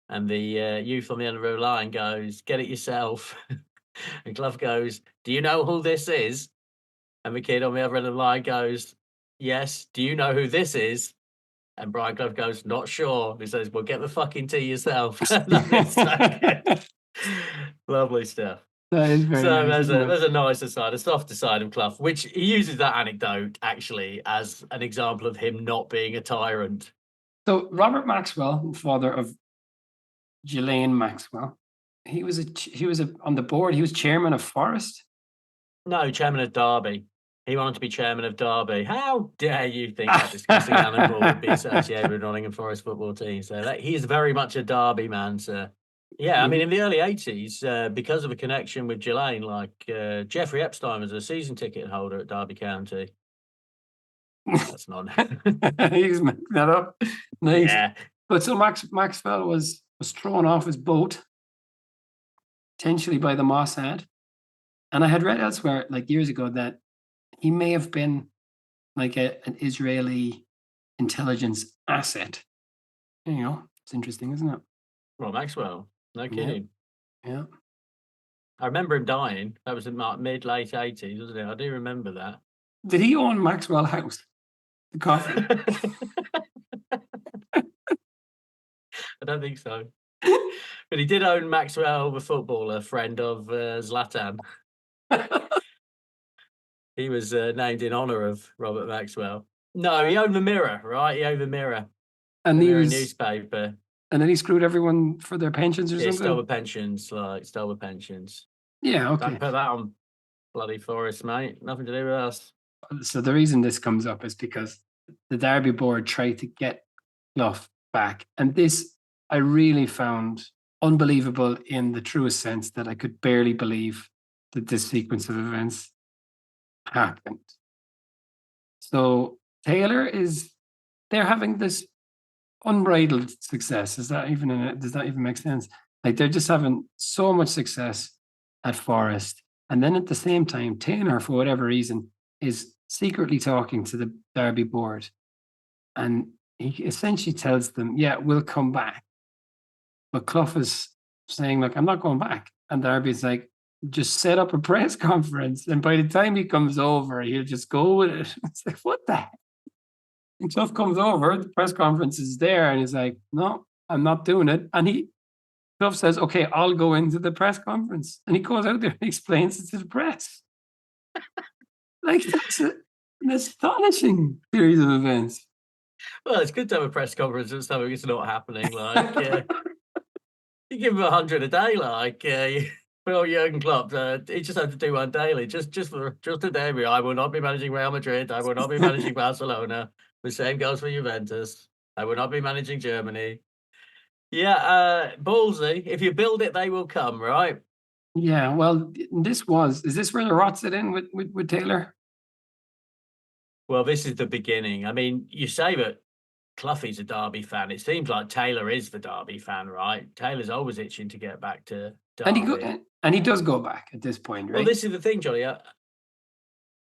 And the youth on the end of the line goes, get it yourself. And Clough goes, do you know who this is? And the kid on the other end of the line goes, yes. Do you know who this is? And Brian Clough goes, not sure. He says, well, get the fucking tea yourself. Lovely stuff. That is very nice. There's a nicer side, a softer side of Clough, which he uses that anecdote actually as an example of him not being a tyrant. So Robert Maxwell, father of Ghislaine Maxwell, he was on the board. He was chairman of Forest. No, chairman of Derby. He wanted to be chairman of Derby. How dare you think that disgusting animal would be associated with Nottingham Forest football team? So he is very much a Derby man, sir. Yeah, I mean, in the early 80s, because of a connection with Ghislaine, like Jeffrey Epstein was a season ticket holder at Derby County. That's not. He's making that up. Nice. Yeah. But so Maxwell was thrown off his boat, potentially by the Mossad. And I had read elsewhere, like years ago, that he may have been like an Israeli intelligence asset. You know, it's interesting, isn't it? Well, Maxwell, no kidding. Yeah. I remember him dying. That was in mid-late 80s, wasn't it? I do remember that. Did he own Maxwell House? The coffee? I don't think so. But he did own Maxwell, the footballer, friend of Zlatan. He was named in honour of Robert Maxwell. No, he owned the Mirror, right? He owned the Mirror. And the Mirror newspaper. And then he screwed everyone for their pensions or something? Stole the pensions. Yeah, okay. Don't put that on bloody Forest, mate. Nothing to do with us. So the reason this comes up is because the Derby board tried to get Clough back. And this I really found unbelievable in the truest sense, that I could barely believe that this sequence of events happened. So Taylor they're having this unbridled success. Does that even make sense? Like, they're just having so much success at Forest. And then at the same time, Taylor, for whatever reason, is secretly talking to the Derby board. And he essentially tells them, yeah, we'll come back. But Clough is saying, look, I'm not going back. And Derby's like, just set up a press conference. And by the time he comes over, he'll just go with it. It's like, what the heck? And Clough comes over, the press conference is there, and he's like, no, I'm not doing it. And Clough says, okay, I'll go into the press conference. And he goes out there and explains it to the press. Like, that's an astonishing series of events. Well, it's good to have a press conference and something it's not happening. Like, you give him 100 a day, like, well, Jurgen Klopp, he just had to do one daily, just today. I will not be managing Real Madrid. I will not be managing Barcelona. The same goes for Juventus. I will not be managing Germany. Yeah, ballsy. If you build it, they will come, right? Yeah, well, is this where the rot set in with Taylor? Well, this is the beginning. I mean, you say that Cloughie's a Derby fan. It seems like Taylor is the Derby fan, right? Taylor's always itching to get back to Derby. And he does go back at this point, right? Well, this is the thing, Johnny.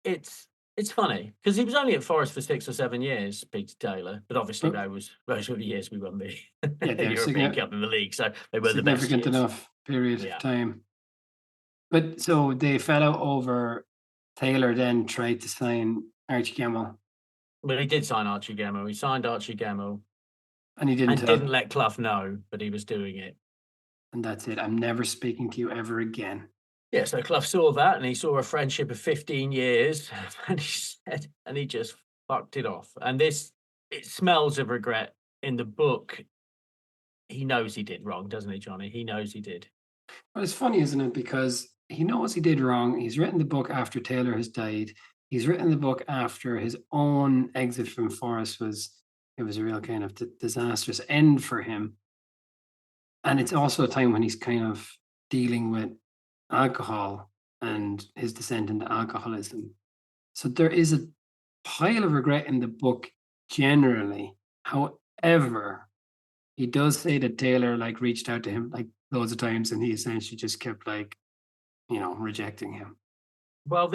It's funny because he was only at Forest for 6 or 7 years, Peter Taylor. But obviously, those were the years we won the European Cup in the league, so they were the best years. Significant enough period of time. But so they fell out over Taylor. Then tried to sign Archie Gemmill. Well, he did sign Archie Gemmill. He signed Archie Gemmill, and he didn't let Clough know that he was doing it. And that's it. I'm never speaking to you ever again. Yeah, so Clough saw that, and he saw a friendship of 15 years, and he just fucked it off. And it smells of regret in the book. He knows he did wrong, doesn't he, Johnny? He knows he did. Well, it's funny, isn't it? Because he knows he did wrong. He's written the book after Taylor has died. He's written the book after his own exit from Forest was a real kind of disastrous end for him. And it's also a time when he's kind of dealing with alcohol and his descent into alcoholism. So there is a pile of regret in the book generally. However, he does say that Taylor reached out to him loads of times, and he essentially just kept rejecting him. Well,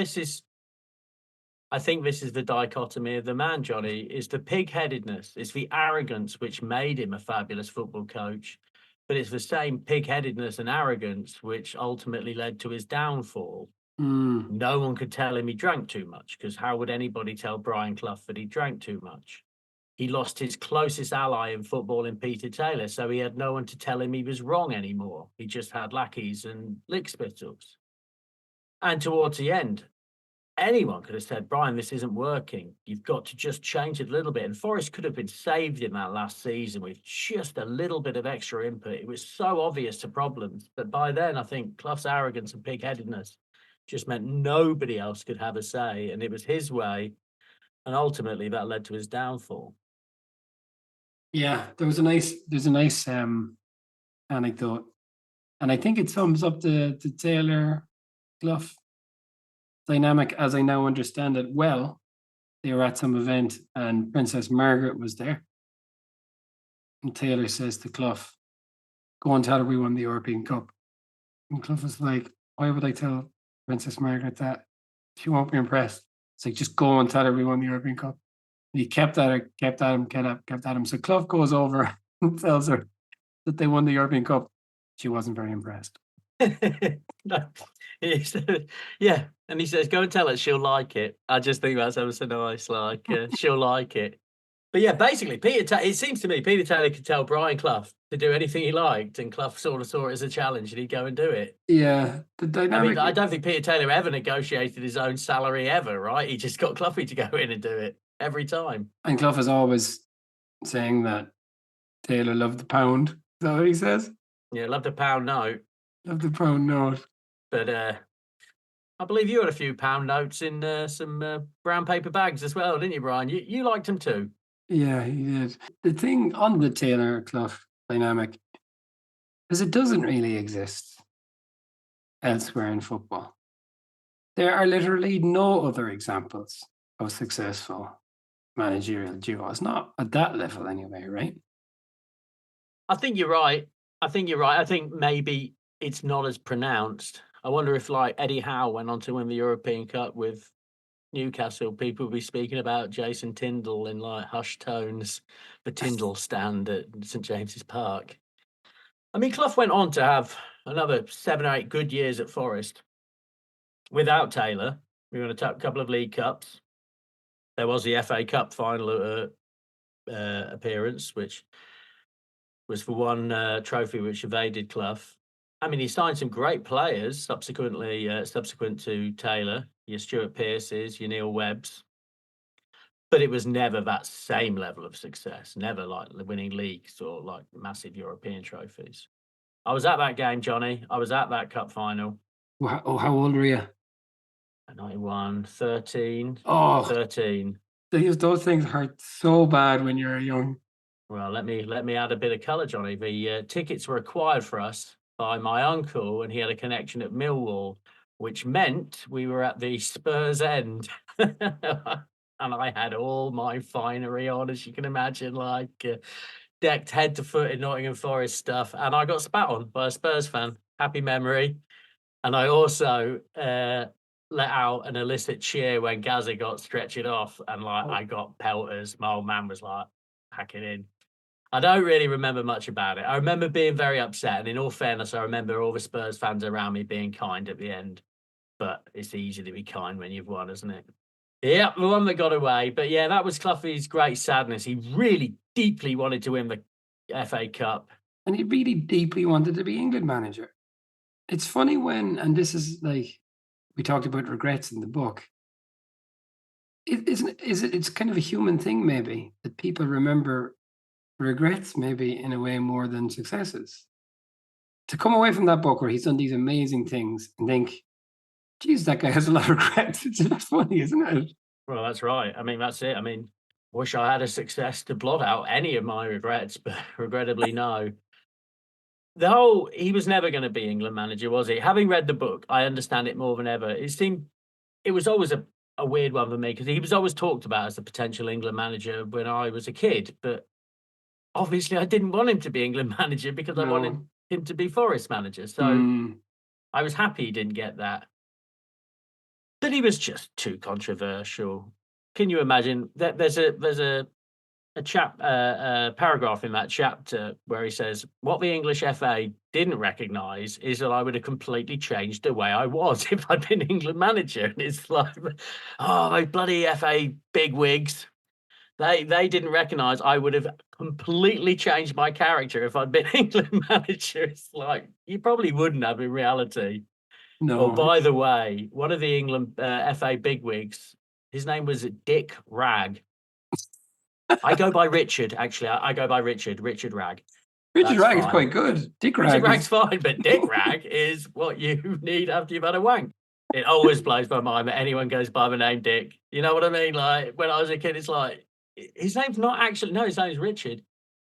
I think this is the dichotomy of the man, Johnny, is the pig-headedness. It's the arrogance which made him a fabulous football coach. But it's the same pig-headedness and arrogance which ultimately led to his downfall. No one could tell him he drank too much, because how would anybody tell Brian Clough that he drank too much? He lost his closest ally in football in Peter Taylor, so he had no one to tell him he was wrong anymore. He just had lackeys and lickspittles. And towards the end, anyone could have said, Brian, this isn't working. You've got to just change it a little bit. And Forest could have been saved in that last season with just a little bit of extra input. It was so obvious to problems. But by then, I think Clough's arrogance and pig-headedness just meant nobody else could have a say. And it was his way. And ultimately, that led to his downfall. Yeah, there's a nice anecdote. And I think it sums up the Taylor Clough dynamic as I now understand it well. They were at some event and Princess Margaret was there. And Taylor says to Clough, go and tell her we won the European Cup. And Clough was like, why would I tell Princess Margaret that? She won't be impressed. It's like, just go and tell her we won the European Cup. And he kept at him. So Clough goes over and tells her that they won the European Cup. She wasn't very impressed. No. Yeah, and he says, go and tell her she'll like it. I just think that's ever so nice, she'll like it. But yeah, basically, it seems to me Peter Taylor could tell Brian Clough to do anything he liked, and Clough sort of saw it as a challenge, and he'd go and do it. Yeah, the dynamic. I don't think Peter Taylor ever negotiated his own salary ever, right? He just got Cloughie to go in and do it every time. And Clough is always saying that Taylor loved the pound. Is that what he says? Yeah, loved the pound note. Loved the pound note. But I believe you had a few pound notes in some brown paper bags as well, didn't you, Brian? You liked them too. Yeah, he did. The thing on the Taylor Clough dynamic is it doesn't really exist elsewhere in football. There are literally no other examples of successful managerial duos, not at that level anyway, right? I think you're right. I think maybe it's not as pronounced. I wonder if Eddie Howe went on to win the European Cup with Newcastle, people will be speaking about Jason Tindall in hushed tones, the Tindall stand at St James's Park. I mean, Clough went on to have another 7 or 8 good years at Forest without Taylor. We won a couple of League Cups. There was the FA Cup final appearance, which was for one trophy which evaded Clough. I mean, he signed some great players subsequent to Taylor, your Stuart Pearces, your Neil Webbs, but it was never that same level of success, never like winning leagues or like massive European trophies. I was at that game, Johnny. I was at that cup final. Oh, how old were you? 91, 13, Oh, 13. those things hurt so bad when you're young. Well, let me add a bit of colour, Johnny. The tickets were acquired for us by my uncle, and he had a connection at Millwall, which meant we were at the Spurs end. And I had all my finery on, as you can imagine, like decked head to foot in Nottingham Forest stuff. And I got spat on by a Spurs fan. Happy memory. And I also let out an illicit cheer when Gazza got stretched off, and like I got pelters. My old man was like hacking in. I don't really remember much about it. I remember being very upset, and in all fairness, I remember all the Spurs fans around me being kind at the end. But it's easy to be kind when you've won, isn't it? Yeah, the one that got away. But yeah, that was Clough's great sadness. He really deeply wanted to win the FA Cup. And he really deeply wanted to be England manager. It's funny and this is like, we talked about regrets in the book. It's kind of a human thing, maybe, that people remember regrets maybe in a way more than successes. To come away from that book where he's done these amazing things and think, geez, that guy has a lot of regrets. It's just funny, isn't it? Well, that's right. I mean, that's it. I mean, wish I had a success to blot out any of my regrets, but regrettably, no. He was never going to be England manager, was he? Having read the book, I understand it more than ever. It was always a weird one for me because he was always talked about as the potential England manager when I was a kid, but obviously I didn't want him to be England manager because I wanted him to be Forest manager. So I was happy he didn't get that. But he was just too controversial. Can you imagine that there's a paragraph in that chapter where he says, what the English FA didn't recognise is that I would have completely changed the way I was if I'd been England manager. And it's like, oh, those bloody FA bigwigs. They didn't recognise I would have completely changed my character if I'd been England manager. It's like, you probably wouldn't have in reality. No. Oh, by the way, one of the England FA bigwigs, his name was Dick Ragg. I go by Richard, actually. I go by Richard Ragg. Richard Ragg is quite good. Dick Ragg. Richard Ragg's fine, but Dick Ragg is what you need after you've had a wank. It always blows my mind that anyone goes by the name Dick. You know what I mean? Like, when I was a kid, it's like, his name's not actually, no, his name's Richard.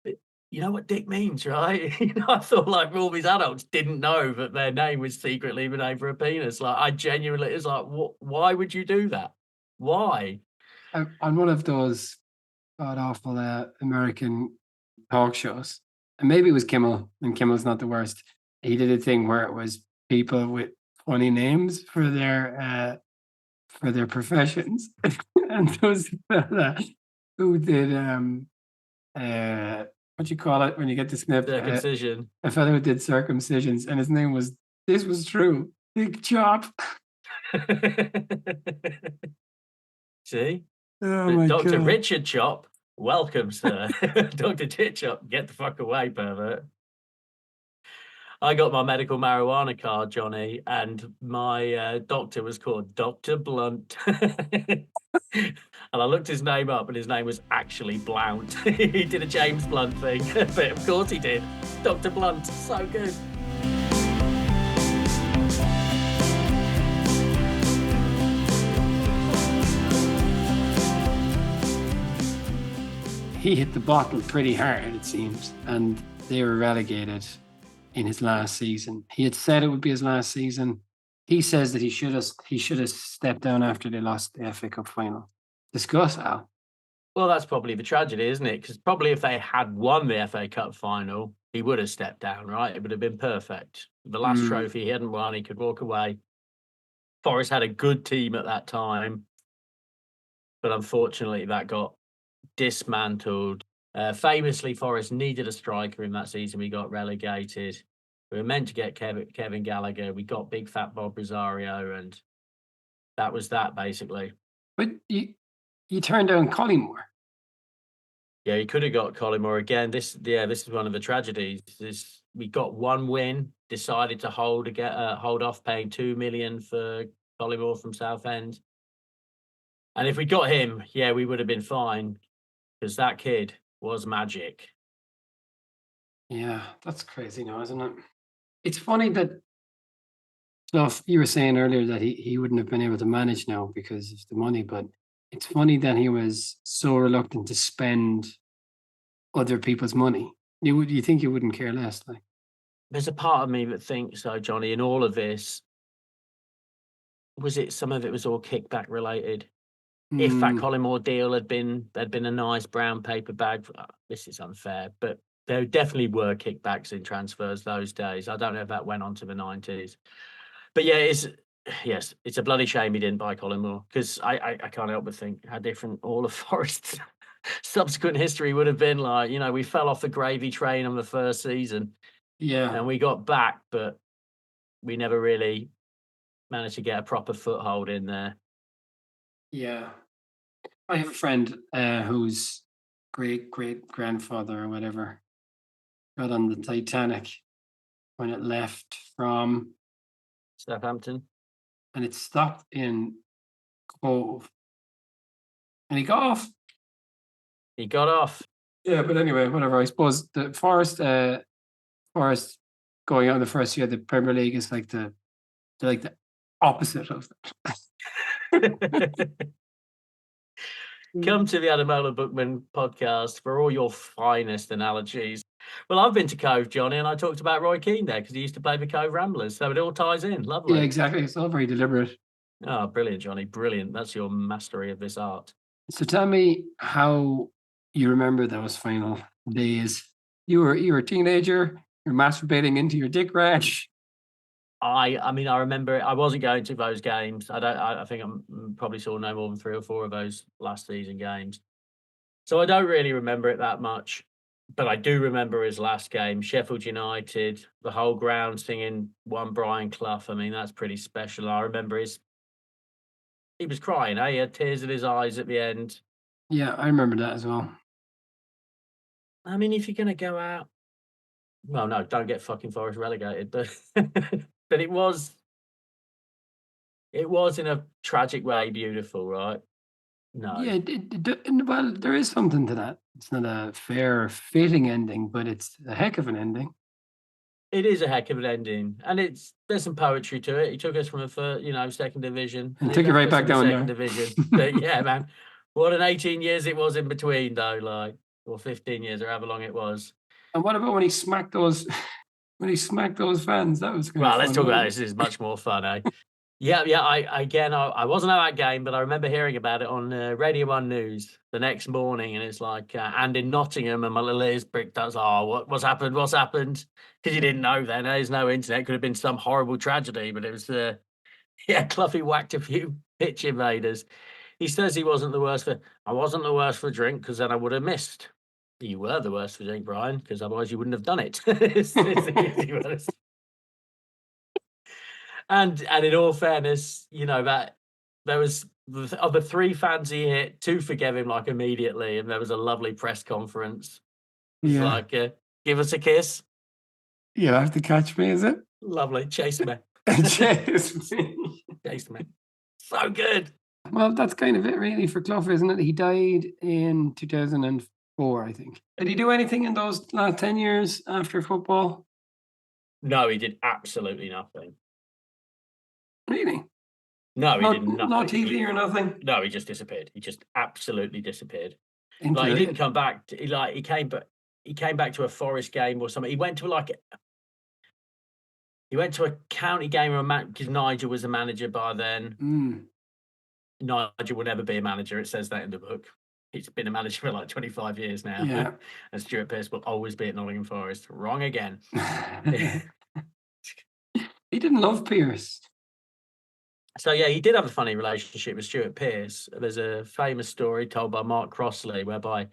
But you know what Dick means, right? I thought like all these adults didn't know that their name was secretly the name for a penis. Like, I genuinely, it's like, why would you do that? Why? On one of those awful American talk shows, and maybe it was Kimmel, and Kimmel's not the worst. He did a thing where it was people with funny names for their professions, and there was a fella who did what do you call it when you get the snip? Circumcision. A fellow who did circumcisions, and his name was, this was true, Big Chop. See? Oh my Dr. God. Richard Chop, welcome, sir. Dr. Tit Chop, get the fuck away, pervert. I got my medical marijuana card, Johnny, and my doctor was called Dr. Blunt. And I looked his name up, and his name was actually Blount. He did a James Blunt thing, but of course he did. Dr. Blunt, so good. He hit the bottle pretty hard, it seems, and they were relegated in his last season. He had said it would be his last season. He says that he should have stepped down after they lost the FA Cup final. Discuss, Al. Well, that's probably the tragedy, isn't it? Because probably if they had won the FA Cup final, he would have stepped down, right? It would have been perfect. The last trophy he hadn't won, he could walk away. Forest had a good team at that time, but unfortunately that got dismantled. Famously, Forest needed a striker in that season. We got relegated. We were meant to get Kevin Gallagher. We got big fat Bob Rosario, and that was that, basically. But you turned down Collymore. Yeah, he could have got Collymore again. This is one of the tragedies. We got one win, decided to hold off paying 2 million for Collymore from Southend. And if we got him, yeah, we would have been fine because that kid was magic. Yeah, that's crazy now, isn't it? It's funny that Clough, you were saying earlier that he wouldn't have been able to manage now because of the money, but it's funny that he was so reluctant to spend other people's money. You think you wouldn't care less, like? There's a part of me that thinks, so Johnny, in all of this, some of it was all kickback related? If that Mm, Collymore deal had been a nice brown paper bag, this is unfair, but there definitely were kickbacks in transfers those days. I don't know if that went on to the 90s. But yeah, it's a bloody shame he didn't buy Collymore because I can't help but think how different all of Forest's subsequent history would have been like. We fell off the gravy train on the first season yeah, and we got back, but we never really managed to get a proper foothold in there. yeah. I have a friend whose great great grandfather or whatever got on the Titanic when it left from, Southampton. and it stopped in Cove, and he got off. He got off. Yeah, but anyway, whatever. I suppose the Forest going out in the first year of the Premier League is like they're like the opposite of that. Come to the Ademola Bookmen Podcast for all your finest analogies. Well, I've been to Cove, Johnny, and I talked about Roy Keane there because he used to play for Cove Ramblers, so it all ties in. Yeah, Lovely. exactly. It's all very deliberate. Oh, brilliant, Johnny. Brilliant. That's your mastery of this art. So tell me how you remember those final days. You were a teenager. You're masturbating into your dick rash. I mean, I remember I wasn't going to those games. I think I probably saw no more than 3 or 4 of those last season games. So I don't really remember it that much, but I do remember his last game, Sheffield United, the whole ground singing one Brian Clough. I mean, that's pretty special. I remember he was crying, eh? He had tears in his eyes at the end. Yeah, I remember that as well. I mean, if you're gonna go out, well, no, don't get fucking Forest relegated, but but it was in a tragic way beautiful, right? No. Yeah, well, there is something to that. It's not a fair, fitting ending, but it's a heck of an ending. It is a heck of an ending, and there's some poetry to it. He took us from second division, and And he took you left right us back in the down second there. division. But yeah, man, what an 18 years it was in between, though, like, or 15 years, or however long it was. And what about when he smacked those when he smacked those fans? That was kind of Well, let's fun, talk about wasn't this. This is much more fun, eh? Yeah. I wasn't at that game, but I remember hearing about it on Radio One News the next morning, and it's like, and in Nottingham, and my little ears pricked. I was, oh, what's happened? What's happened? Because you didn't know then. There's no internet. Could have been some horrible tragedy, but it was yeah, Cloughie whacked a few pitch invaders. He says he wasn't the worst for. I wasn't the worst for drink because then I would have missed. You were the worst for drink, Brian, because otherwise you wouldn't have done it. It's the easy worst. And in all fairness, that there was of the 3 fans he hit, 2 forgave him like immediately, and there was a lovely press conference. It's Yeah. like, give us a kiss. You have to catch me, is it? Lovely, chase me, Chase me. chase me. So good. Well, that's kind of it, really, for Clough, isn't it? He died in 2004, I think. Did he do anything in those last 10 years after football? No, he did absolutely nothing. Really? No, he did No nothing. TV or nothing? No, he just disappeared. He just absolutely disappeared. Into Like, he the, didn't come back. He came back to a Forest game or something. He went to a county game because Nigel was a manager by then. Nigel will never be a manager. It says that in the book. He's been a manager for like 25 years now. Yeah. And Stuart Pearce will always be at Nottingham Forest. Wrong again. He didn't love Pierce. So yeah, he did have a funny relationship with Stuart Pearce. There's a famous story told by Mark Crossley whereby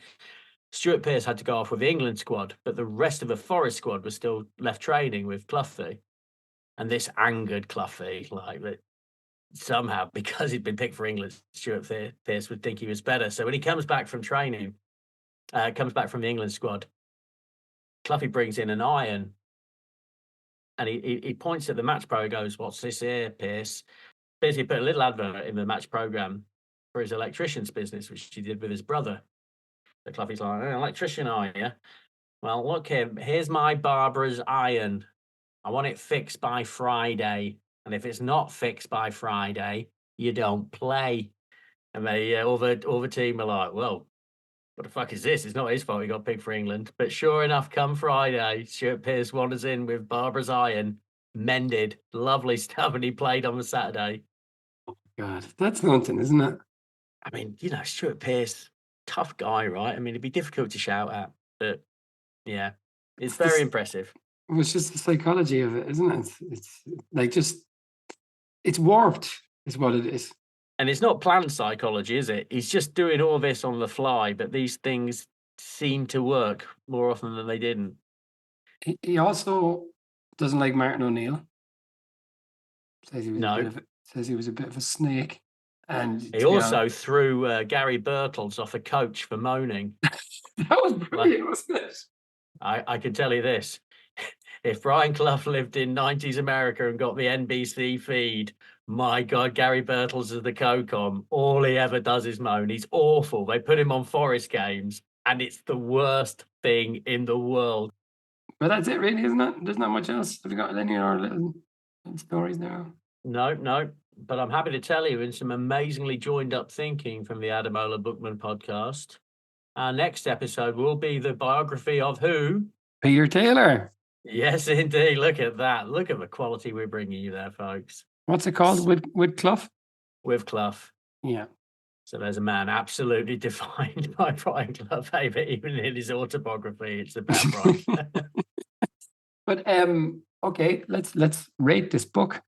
Stuart Pearce had to go off with the England squad, but the rest of the Forest squad was still left training with Cloughy. And this angered Cloughy, like that somehow, because he'd been picked for England, Stuart Pearce would think he was better. So when he comes back from training, comes back from the England squad. Cloughy brings in an iron, and he points at the match pro and goes, "What's this here, Pierce?" Basically put a little advert in the match programme for his electrician's business, which he did with his brother. So Cloughy's like, "An electrician, are you? Well, look here, here's my Barbara's iron. I want it fixed by Friday. And if it's not fixed by Friday, you don't play." And they all the team are like, "Well, what the fuck is this? It's not his fault he got picked for England." But sure enough, come Friday, Stuart Pearce wanders in with Barbara's iron, mended, lovely stuff, and he played on the Saturday. God, that's daunting, isn't it? I mean, Stuart Pearce, tough guy, right? I mean, it'd be difficult to shout at, but yeah, it's very impressive. It's just the psychology of it, isn't it? It's like it's warped, is what it is. And it's not planned psychology, is it? He's just doing all this on the fly, but these things seem to work more often than they didn't. He also doesn't like Martin O'Neill. Says he was a bit of a snake. And he also threw Gary Birtles off a coach for moaning. That was brilliant, wasn't it? I can tell you this. If Brian Clough lived in 90s America and got the NBC feed, my God, Gary Birtles is the co-com. All he ever does is moan. He's awful. They put him on Forest games, and it's the worst thing in the world. But that's it, really, isn't it? There's not much else. Have you got any other little stories now? No. But I'm happy to tell you, in some amazingly joined up thinking from the Ademola Bookmen podcast, our next episode will be the biography of who? Peter Taylor. Yes, indeed. Look at that. Look at the quality we're bringing you there, folks. What's it called? With Clough? With Clough. Yeah. So there's a man absolutely defined by Brian Clough, but even in his autobiography, it's about Brian. But okay, let's rate this book.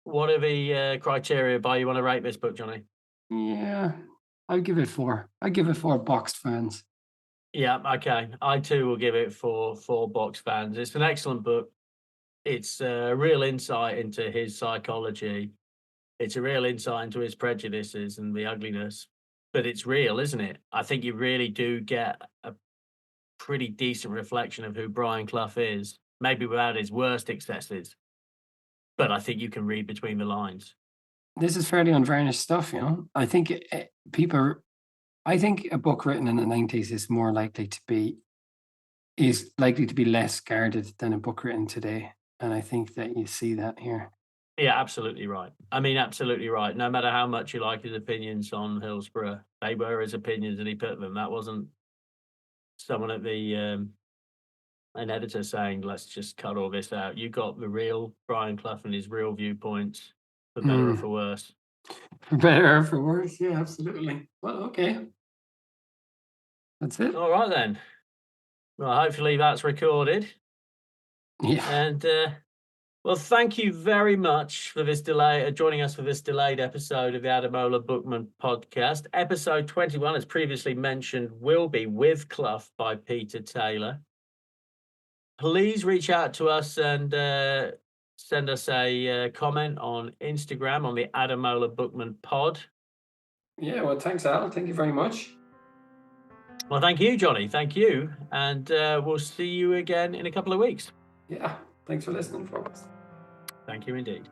What are the criteria by you want to rate this book, Johnny? Yeah, I'll give it 4. I give it 4 boxed fans. Yeah, okay. I too will give it 4 boxed fans. It's an excellent book. It's a real insight into his psychology. It's a real insight into his prejudices and the ugliness. But it's real, isn't it? I think you really do get a pretty decent reflection of who Brian Clough is, maybe without his worst excesses. But I think you can read between the lines. This is fairly unvarnished stuff, I think I think a book written in the 90s is likely to be less guarded than a book written today. And I think that you see that here. Yeah, absolutely right. I mean, absolutely right. No matter how much you like his opinions on Hillsborough, they were his opinions and he put them. That wasn't someone at the an editor saying, "Let's just cut all this out." You got the real Brian Clough and his real viewpoints, for better or for worse. For better or for worse, yeah, absolutely. Well, okay. That's it. All right, then. Well, hopefully that's recorded. Yeah. And, well, thank you very much for this delay, joining us for this delayed episode of the Ademola Bookmen Podcast. Episode 21, as previously mentioned, will be With Clough by Peter Taylor. Please reach out to us and send us a comment on Instagram on the Ademola Bookmen Pod. Yeah, well, thanks, Al. Thank you very much. Well, thank you, Johnny. Thank you. And we'll see you again in a couple of weeks. Yeah, thanks for listening, folks. Thank you indeed.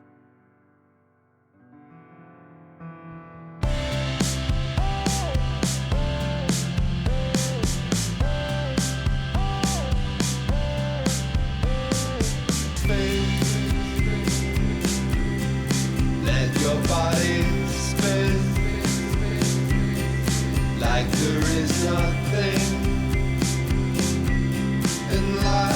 Let your body spin like there is nothing in life.